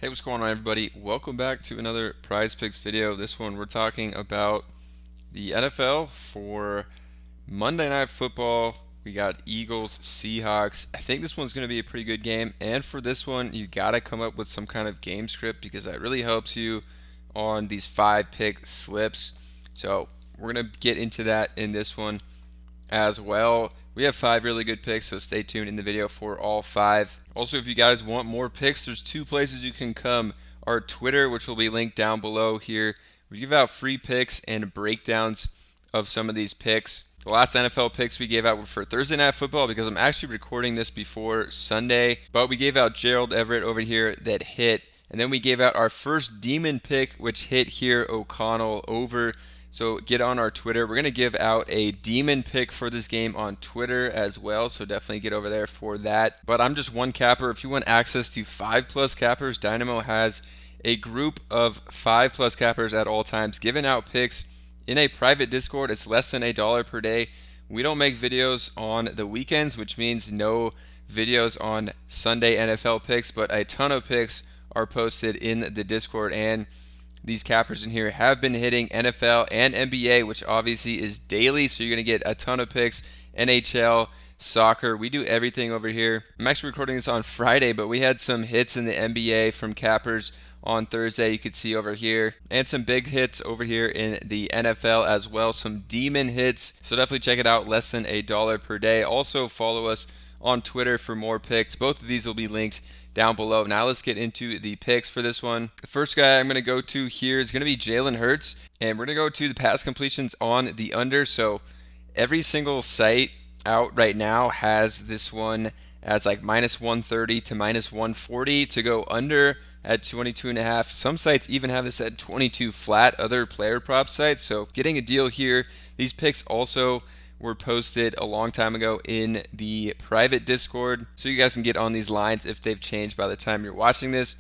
Hey, what's going on, everybody? Welcome back to another Prize Picks video. This one we're talking about the NFL for Monday Night Football. We got Eagles, Seahawks. I think this one's going to be a pretty good game. And for this one, you got to come up with some kind of game script because that really helps you on these 5 pick slips. So we're going to get into that in this one as well. We have 5 really good picks, so stay tuned in the video for all 5. Also, if you guys want more picks, there's 2 places you can come. Our Twitter, which will be linked down below here. We give out free picks and breakdowns of some of these picks. The last NFL picks we gave out were for Thursday Night Football because I'm actually recording this before Sunday. But we gave out Gerald Everett over here that hit. And then we gave out our first Demon pick, which hit here, O'Connell over. So get on our Twitter. We're going to give out a Demon pick for this game on Twitter as well. So definitely get over there for that. But I'm just one capper. If you want access to 5+ cappers, Dynamo has a group of 5+ cappers at all times giving out picks in a private Discord. It's less than $1 per day. We don't make videos on the weekends, which means no videos on Sunday NFL picks, but a ton of picks are posted in the Discord, and these cappers in here have been hitting NFL and NBA, which obviously is daily, so you're going to get a ton of picks. NHL, soccer, we do everything over here. I'm actually recording this on Friday, but we had some hits in the NBA from cappers on Thursday, you could see over here, and some big hits over here in the NFL as well, some demon hits, so definitely check it out, less than $1 per day. Also follow us on Twitter for more picks. Both of these will be linked down below. Now let's get into the picks for this one. The first guy I'm going to go to here is going to be Jalen Hurts, and we're going to go to the pass completions on the under. So every single site out right now has this one as like minus 130 to minus 140 to go under at 22.5. Some sites even have this at 22 flat, other player prop sites. So getting a deal here. These picks also were posted a long time ago in the private Discord, so you guys can get on these lines if they've changed by the time you're watching this.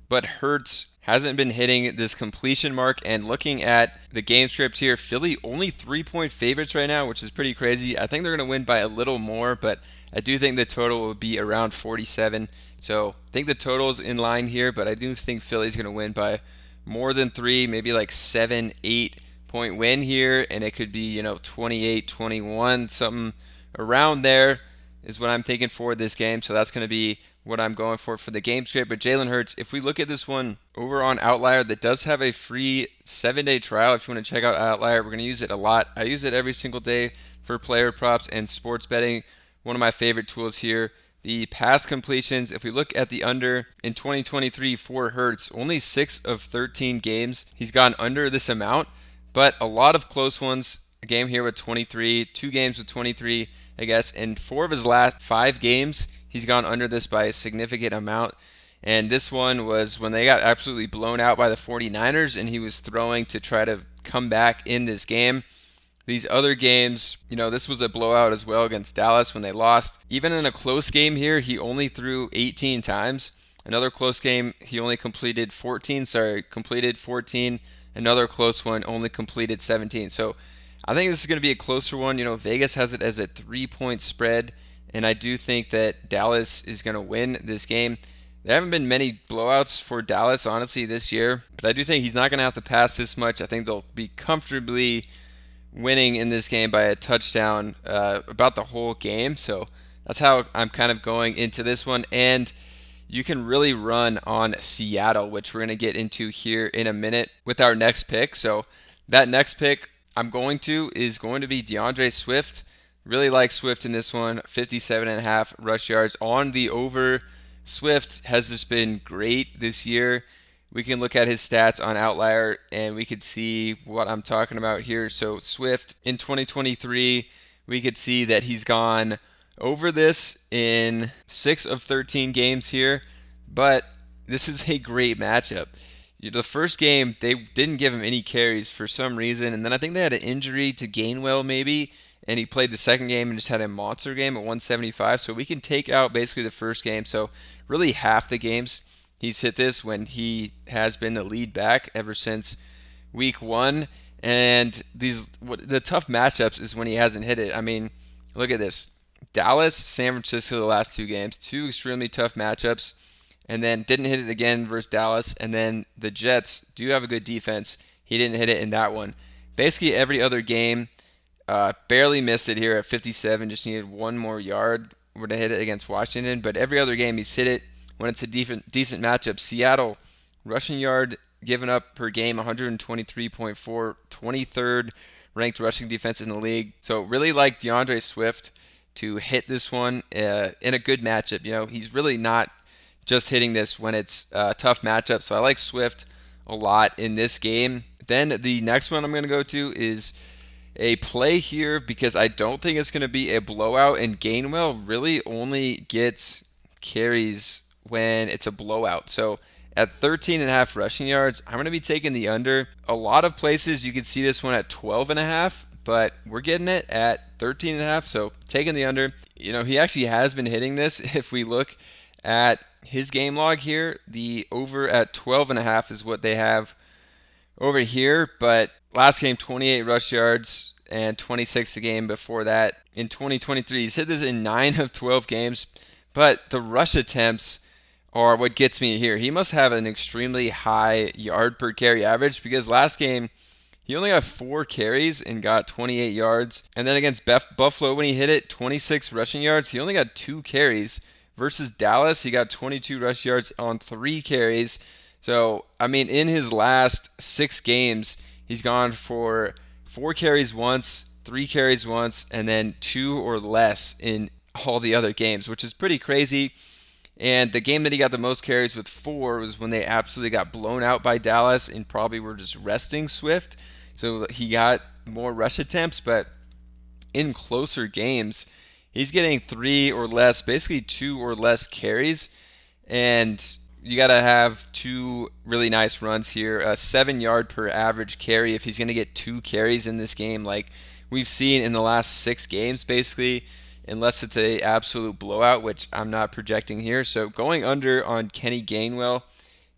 But Hurts hasn't been hitting this completion mark, and looking at the game script here, Philly only 3-point favorites right now, which is pretty crazy. I think they're going to win by a little more, but I do think the total will be around 47. So I think the total's in line here, but I do think Philly's going to win by more than 3, maybe like 7, 8-point win here, and it could be 28-21, something around there is what I'm thinking for this game. So that's going to be what I'm going for the game script. But Jalen Hurts, if we look at this one over on Outlier, that does have a free 7-day trial. If you want to check out Outlier, we're going to use it a lot. I use it every single day for player props and sports betting. One of my favorite tools here. The pass completions, if we look at the under in 2023 for Hurts, only 6 of 13 games he's gone under this amount, but a lot of close ones. A game here with 23, 2 games with 23, I guess, and 4 of his last 5 games, he's gone under this by a significant amount. And this one was when they got absolutely blown out by the 49ers, and he was throwing to try to come back in this game. These other games, this was a blowout as well against Dallas when they lost. Even in a close game here, he only threw 18 times. Another close game, he only completed 14. Another close one, only completed 17. So I think this is going to be a closer one. Vegas has it as a 3-point spread, and I do think that Dallas is going to win this game. There haven't been many blowouts for Dallas, honestly, this year, but I do think he's not going to have to pass this much. I think they'll be comfortably winning in this game by a touchdown about the whole game. So that's how I'm kind of going into this one. And you can really run on Seattle, which we're going to get into here in a minute with our next pick. So that next pick I'm going to is going to be DeAndre Swift. Really like Swift in this one. 57.5 rush yards on the over. Swift has just been great this year. We can look at his stats on Outlier and we could see what I'm talking about here. So Swift in 2023, we could see that he's gone over this in 6 of 13 games here, but this is a great matchup. The first game, they didn't give him any carries for some reason, and then I think they had an injury to Gainwell maybe, and he played the second game and just had a monster game at 175. So we can take out basically the first game. So really half the games he's hit this when he has been the lead back ever since week 1. And the tough matchups is when he hasn't hit it. I mean, look at this. Dallas, San Francisco, the last 2 games, 2 extremely tough matchups. and then didn't hit it again versus Dallas. And then the Jets do have a good defense. He didn't hit it in that one. Basically, every other game, barely missed it here at 57. Just needed one more yard to hit it against Washington. But every other game, he's hit it when it's a decent matchup. Seattle, rushing yard given up per game, 123.4, 23rd ranked rushing defense in the league. So really like DeAndre Swift to hit this one in a good matchup. He's really not just hitting this when it's a tough matchup. So I like Swift a lot in this game. Then the next one I'm going to go to is a play here because I don't think it's going to be a blowout, and Gainwell really only gets carries when it's a blowout. So at 13.5 rushing yards, I'm going to be taking the under. A lot of places you can see this one at 12.5, but we're getting it at 13.5, so taking the under. He actually has been hitting this. If we look at his game log here, the over at 12.5 is what they have over here, but last game 28 rush yards and 26 the game before that. In 2023, he's hit this in 9 of 12 games, but the rush attempts are what gets me here. He must have an extremely high yard per carry average because last game he only got 4 carries and got 28 yards. And then against Buffalo, when he hit it, 26 rushing yards, he only got 2 carries. Versus Dallas, he got 22 rush yards on 3 carries. So, in his last 6 games, he's gone for 4 carries once, 3 carries once, and then 2 or less in all the other games, which is pretty crazy. And the game that he got the most carries with 4 was when they absolutely got blown out by Dallas and probably were just resting Swift. So he got more rush attempts, but in closer games, he's getting 3 or less, basically 2 or less carries. And you got to have 2 really nice runs here. A 7 yard per average carry if he's going to get 2 carries in this game, like we've seen in the last 6 games, basically, unless it's a absolute blowout, which I'm not projecting here. So going under on Kenny Gainwell.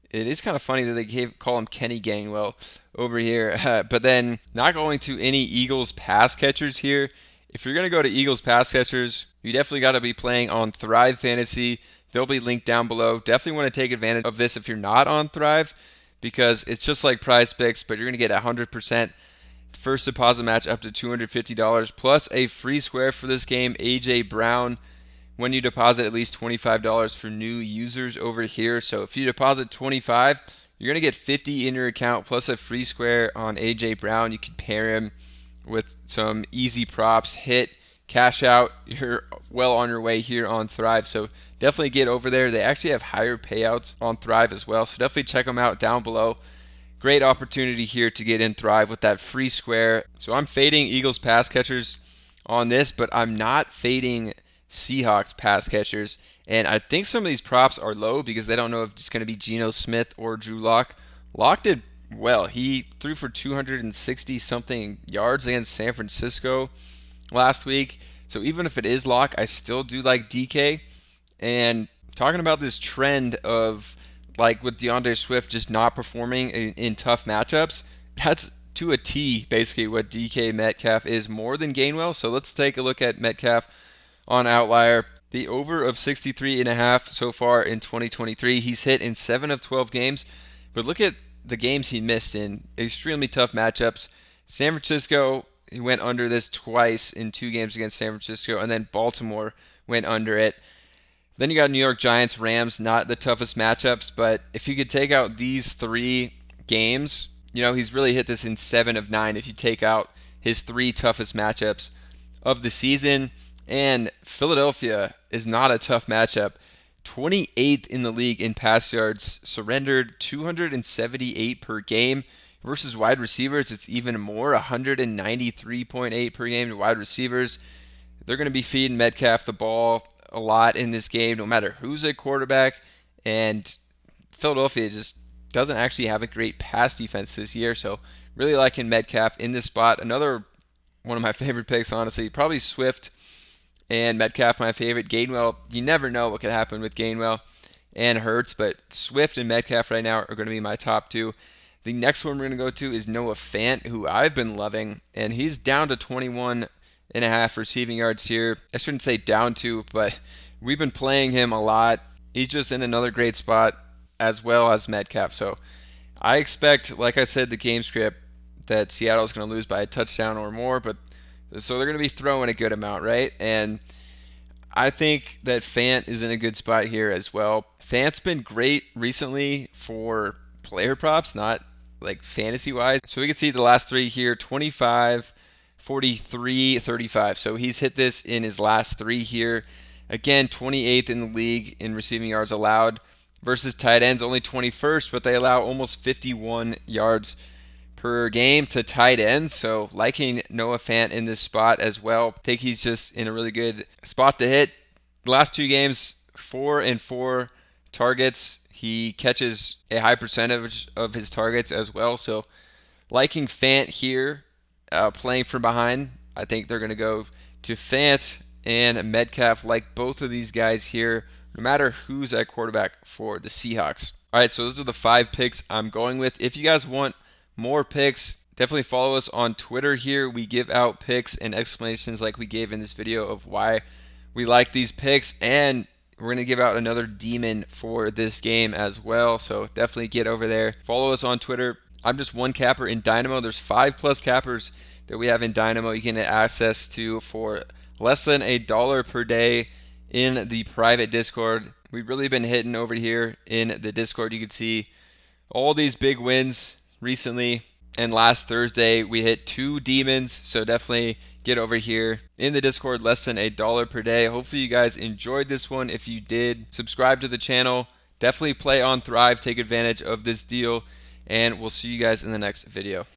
It is kind of funny that they call him Kenny Gainwell over here. But then not going to any Eagles pass catchers here. If you're going to go to Eagles pass catchers, you definitely got to be playing on Thrive Fantasy. They'll be linked down below. Definitely want to take advantage of this if you're not on Thrive, because it's just like Prizepicks, but you're going to get 100% first deposit match up to $250 plus a free square for this game, A.J. Brown, when you deposit at least $25 for new users over here. So if you deposit $25, you're going to get $50 in your account plus a free square on A.J. Brown. You could pair him with some easy props, hit, cash out. You're well on your way here on Thrive. So definitely get over there. They actually have higher payouts on Thrive as well. So definitely check them out down below. Great opportunity here to get in Thrive with that free square. So I'm fading Eagles pass catchers on this, but I'm not fading Sehawks pass catchers. And I think some of these props are low because they don't know if it's going to be Geno Smith or Drew Lock. Lock did well. He threw for 260 something yards against San Francisco last week. So even if it is Lock, I still do like DK. And talking about this trend of, like, with DeAndre Swift just not performing in tough matchups, that's to a T basically what DK Metcalf is more than Gainwell. So let's take a look at Metcalf on Outlier. The over of 63.5 so far in 2023. He's hit in 7 of 12 games. But look at the games he missed in extremely tough matchups. San Francisco, he went under this twice in 2 games against San Francisco, and then Baltimore went under it. Then you got New York Giants, Rams, not the toughest matchups, but if you could take out these 3 games, he's really hit this in 7 of 9 if you take out his 3 toughest matchups of the season. And Philadelphia is not a tough matchup. 28th in the league in pass yards, surrendered 278 per game. Versus wide receivers, it's even more, 193.8 per game to wide receivers. They're going to be feeding Metcalf the ball a lot in this game, no matter who's a quarterback. And Philadelphia just doesn't actually have a great pass defense this year. So really liking Metcalf in this spot. Another one of my favorite picks, honestly. Probably Swift and Metcalf, my favorite. Gainwell, you never know what could happen with Gainwell and Hurts. But Swift and Metcalf right now are going to be my top 2. The next one we're going to go to is Noah Fant, who I've been loving. And he's down to 21.5 receiving yards here. I shouldn't say down to, but we've been playing him a lot he's just in another great spot as well as Metcalf. So I expect, like I said, the game script that Seattle's going to lose by a touchdown or more, but so they're going to be throwing a good amount, right? And I think that Fant is in a good spot here as well. Fant's been great recently for player props, not like fantasy wise. So we can see the last three here: 25, 43, 35. So he's hit this in his last three here. Again, 28th in the league in receiving yards allowed versus tight ends, only 21st, but they allow almost 51 yards per game to tight ends. So liking Noah Fant in this spot as well. I think he's just in a really good spot to hit. The last two games, 4 and 4 targets. He catches a high percentage of his targets as well. So liking Fant here, playing from behind. I think they're going to go to Fant and Metcalf, like both of these guys here, no matter who's at quarterback for the Seahawks. All right, so those are the 5 picks I'm going with. If you guys want more picks, definitely follow us on Twitter here. We give out picks and explanations like we gave in this video of why we like these picks, and we're going to give out another demon for this game as well. So definitely get over there. Follow us on Twitter. I'm just one capper in Dynamo. There's 5+ cappers that we have in Dynamo you can get access to for less than $1 per day in the private Discord. We've really been hitting over here in the Discord. You can see all these big wins recently, and last Thursday we hit 2 demons, so definitely get over here in the Discord. Less than $1 per day. Hopefully you guys enjoyed this one. If you did, subscribe to the channel. Definitely play on Thrive, take advantage of this deal, and we'll see you guys in the next video.